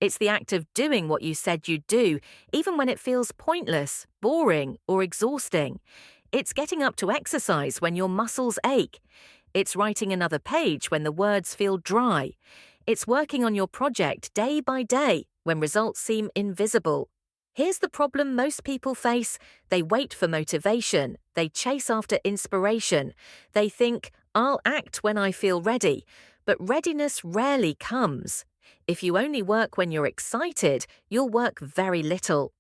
It's the act of doing what you said you'd do, even when it feels pointless, boring, or exhausting. It's getting up to exercise when your muscles ache. It's writing another page when the words feel dry. It's working on your project day by day when results seem invisible. Here's the problem most people face. They wait for motivation. They chase after inspiration. They think, I'll act when I feel ready. But readiness rarely comes. If you only work when you're excited, you'll work very little.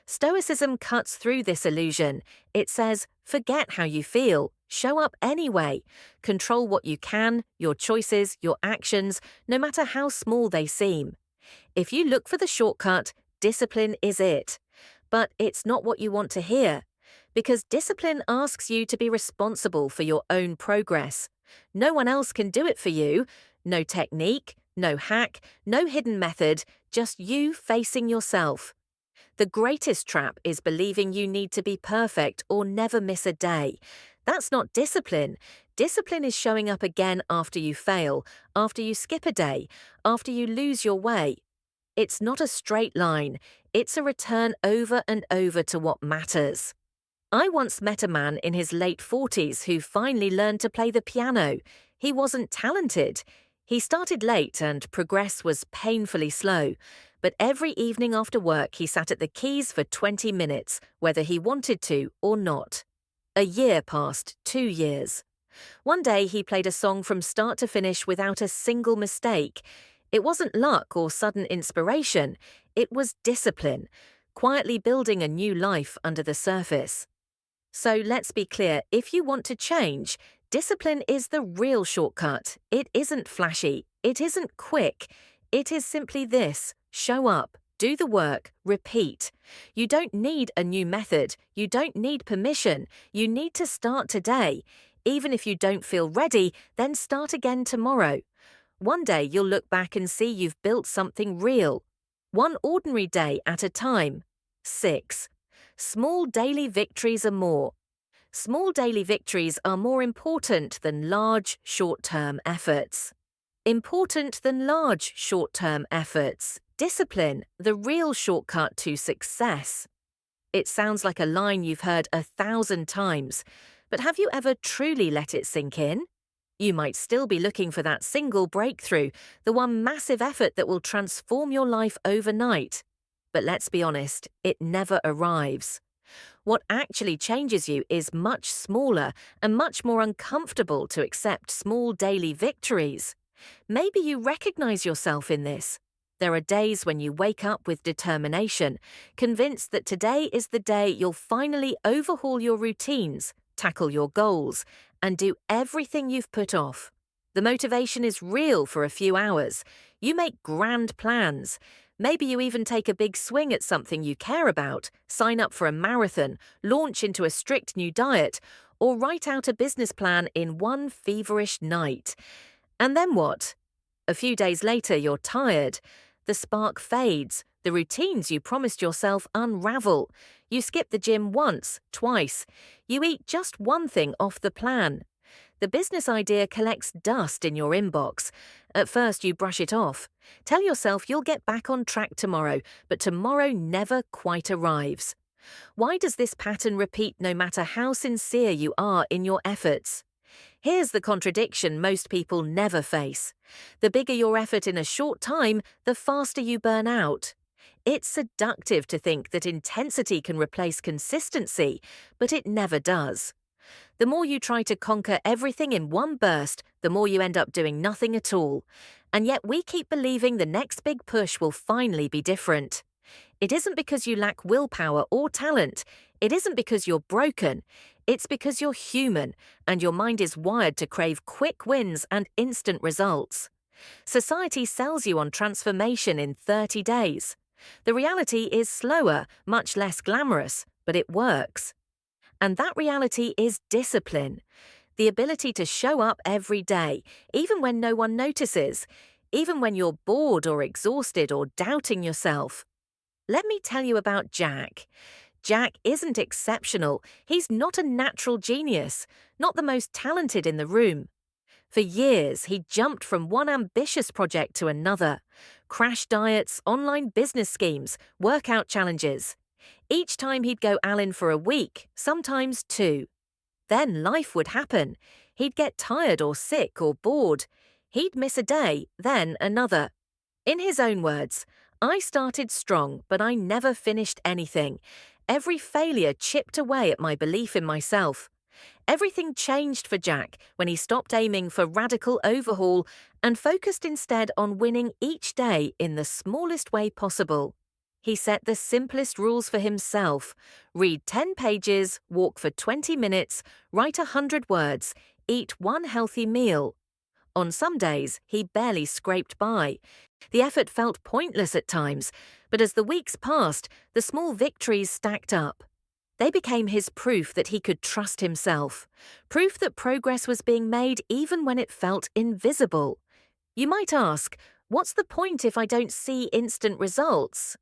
Stoicism cuts through this illusion. It says, forget how you feel, show up anyway. Control what you can, your choices, your actions, no matter how small they seem. If you look for the shortcut, discipline is it. But it's not what you want to hear. Because discipline asks you to be responsible for your own progress. No one else can do it for you. No technique, no hack, no hidden method, just you facing yourself. The greatest trap is believing you need to be perfect or never miss a day. That's not discipline. Discipline is showing up again after you fail, after you skip a day, after you lose your way. It's not a straight line. It's a return over and over to what matters. I once met a man in his late 40s who finally learned to play the piano. He wasn't talented. He started late and progress was painfully slow. But every evening after work he sat at the keys for 20 minutes, whether he wanted to or not. A year passed, 2 years. One day he played a song from start to finish without a single mistake. It wasn't luck or sudden inspiration. It was discipline, quietly building a new life under the surface. So let's be clear, if you want to change, discipline is the real shortcut. It isn't flashy. It isn't quick. It is simply this: show up, do the work, repeat. You don't need a new method. You don't need permission. You need to start today. Even if you don't feel ready, then start again tomorrow. One day you'll look back and see you've built something real. One ordinary day at a time. 6. Small daily victories are more. Small daily victories are more important than large, short-term efforts. Important than large, short-term efforts. Discipline, the real shortcut to success. It sounds like a line you've heard 1,000 times, but have you ever truly let it sink in? You might still be looking for that single breakthrough, the one massive effort that will transform your life overnight. But let's be honest, it never arrives. What actually changes you is much smaller and much more uncomfortable to accept small daily victories. Maybe you recognize yourself in this. There are days when you wake up with determination, convinced that today is the day you'll finally overhaul your routines, tackle your goals, and do everything you've put off. The motivation is real for a few hours. You make grand plans. Maybe you even take a big swing at something you care about, sign up for a marathon, launch into a strict new diet, or write out a business plan in one feverish night. And then what? A few days later, you're tired. The spark fades. The routines you promised yourself unravel. You skip the gym once, twice. You eat just one thing off the plan. The business idea collects dust in your inbox. At first, you brush it off. Tell yourself you'll get back on track tomorrow, but tomorrow never quite arrives. Why does this pattern repeat no matter how sincere you are in your efforts? Here's the contradiction most people never face. The bigger your effort in a short time, the faster you burn out. It's seductive to think that intensity can replace consistency, but it never does. The more you try to conquer everything in one burst, the more you end up doing nothing at all. And yet we keep believing the next big push will finally be different. It isn't because you lack willpower or talent. It isn't because you're broken. It's because you're human, and your mind is wired to crave quick wins and instant results. Society sells you on transformation in 30 days. The reality is slower, much less glamorous, but it works. And that reality is discipline. The ability to show up every day, even when no one notices, even when you're bored or exhausted or doubting yourself. Let me tell you about Jack. Jack isn't exceptional. He's not a natural genius, not the most talented in the room. For years, he jumped from one ambitious project to another, crash diets, online business schemes, workout challenges. Each time he'd go all-in for a week, sometimes two. Then life would happen. He'd get tired or sick or bored. He'd miss a day, then another. In his own words, I started strong, but I never finished anything. Every failure chipped away at my belief in myself. Everything changed for Jack when he stopped aiming for radical overhaul and focused instead on winning each day in the smallest way possible. He set the simplest rules for himself: read 10 pages, walk for 20 minutes, write 100 words, eat one healthy meal. On some days, he barely scraped by. The effort felt pointless at times, but as the weeks passed, the small victories stacked up. They became his proof that he could trust himself, proof that progress was being made even when it felt invisible. You might ask, what's the point if I don't see instant results?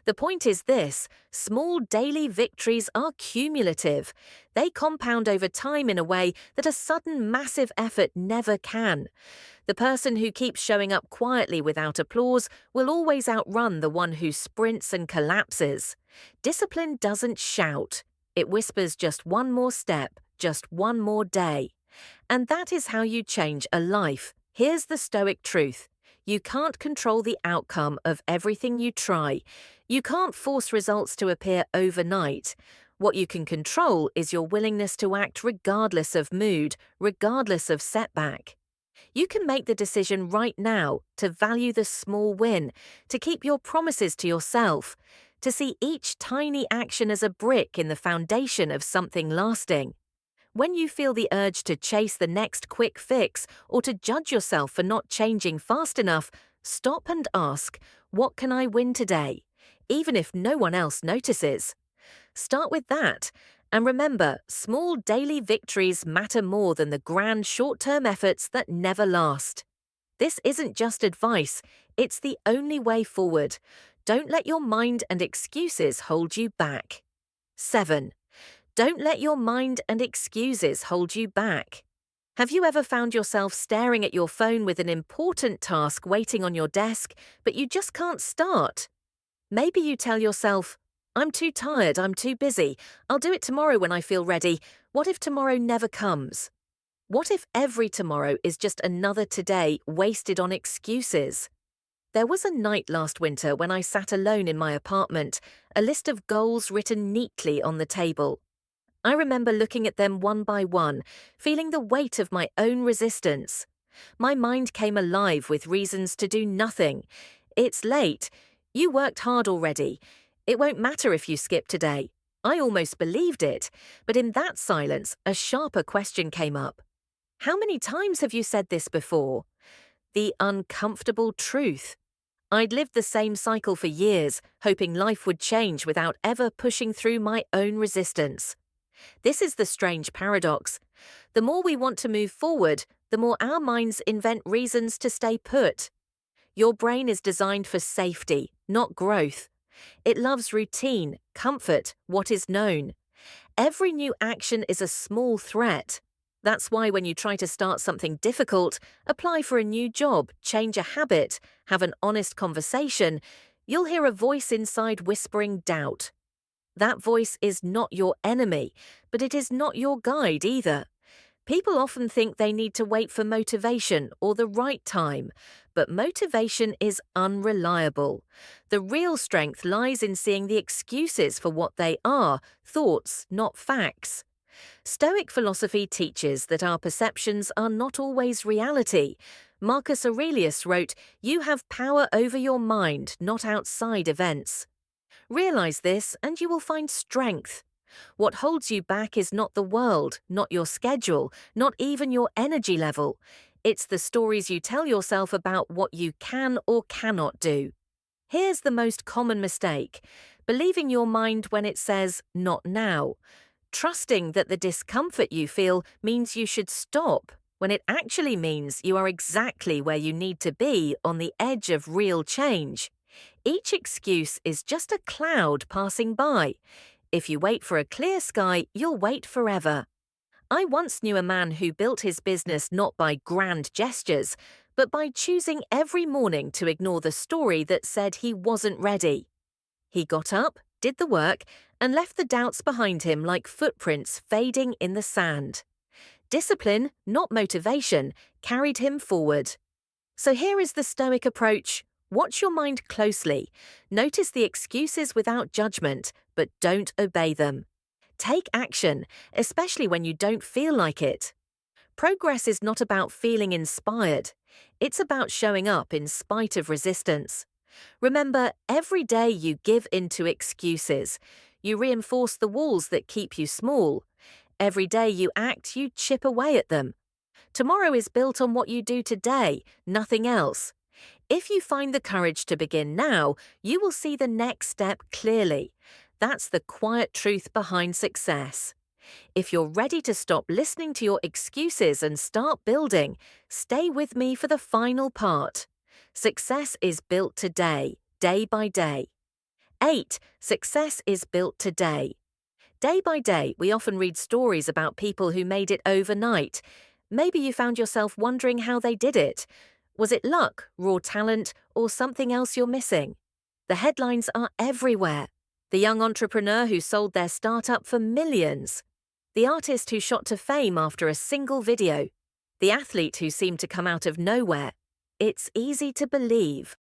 The point is this: small daily victories are cumulative. They compound over time in a way that a sudden massive effort never can. The person who keeps showing up quietly without applause will always outrun the one who sprints and collapses. Discipline doesn't shout. It whispers just one more step, just one more day. And that is how you change a life. Here's the Stoic truth. You can't control the outcome of everything you try. You can't force results to appear overnight. What you can control is your willingness to act regardless of mood, regardless of setback. You can make the decision right now to value the small win, to keep your promises to yourself, to see each tiny action as a brick in the foundation of something lasting. When you feel the urge to chase the next quick fix or to judge yourself for not changing fast enough, stop and ask, what can I win today? Even if no one else notices. Start with that. And remember, small daily victories matter more than the grand short-term efforts that never last. This isn't just advice, it's the only way forward. Don't let your mind and excuses hold you back. 7. Don't let your mind and excuses hold you back. Have you ever found yourself staring at your phone with an important task waiting on your desk, but you just can't start? Maybe you tell yourself, I'm too tired, I'm too busy, I'll do it tomorrow when I feel ready. What if tomorrow never comes? What if every tomorrow is just another today wasted on excuses? There was a night last winter when I sat alone in my apartment, a list of goals written neatly on the table. I remember looking at them one by one, feeling the weight of my own resistance. My mind came alive with reasons to do nothing. It's late. You worked hard already. It won't matter if you skip today. I almost believed it, but in that silence, a sharper question came up. How many times have you said this before? The uncomfortable truth. I'd lived the same cycle for years, hoping life would change without ever pushing through my own resistance. This is the strange paradox. The more we want to move forward, the more our minds invent reasons to stay put. Your brain is designed for safety, not growth. It loves routine, comfort, what is known. Every new action is a small threat. That's why when you try to start something difficult, apply for a new job, change a habit, have an honest conversation, you'll hear a voice inside whispering doubt. That voice is not your enemy, but it is not your guide either. People often think they need to wait for motivation or the right time, but motivation is unreliable. The real strength lies in seeing the excuses for what they are, thoughts, not facts. Stoic philosophy teaches that our perceptions are not always reality. Marcus Aurelius wrote, "You have power over your mind, not outside events." Realize this and you will find strength. What holds you back is not the world, not your schedule, not even your energy level. It's the stories you tell yourself about what you can or cannot do. Here's the most common mistake: believing your mind when it says, not now. Trusting that the discomfort you feel means you should stop, when it actually means you are exactly where you need to be on the edge of real change. Each excuse is just a cloud passing by. If you wait for a clear sky, you'll wait forever. I once knew a man who built his business not by grand gestures, but by choosing every morning to ignore the story that said he wasn't ready. He got up, did the work, and left the doubts behind him like footprints fading in the sand. Discipline, not motivation, carried him forward. So here is the Stoic approach. Watch your mind closely. Notice the excuses without judgment, but don't obey them. Take action, especially when you don't feel like it. Progress is not about feeling inspired. It's about showing up in spite of resistance. Remember, every day you give into excuses. You reinforce the walls that keep you small. Every day you act, you chip away at them. Tomorrow is built on what you do today, nothing else. If you find the courage to begin now, you will see the next step clearly. That's the quiet truth behind success. If you're ready to stop listening to your excuses and start building, stay with me for the final part. Success is built today, day by day. 8. Success is built today. Day by day, we often read stories about people who made it overnight. Maybe you found yourself wondering how they did it. Was it luck, raw talent, or something else you're missing? The headlines are everywhere. The young entrepreneur who sold their startup for millions. The artist who shot to fame after a single video. The athlete who seemed to come out of nowhere. It's easy to believe,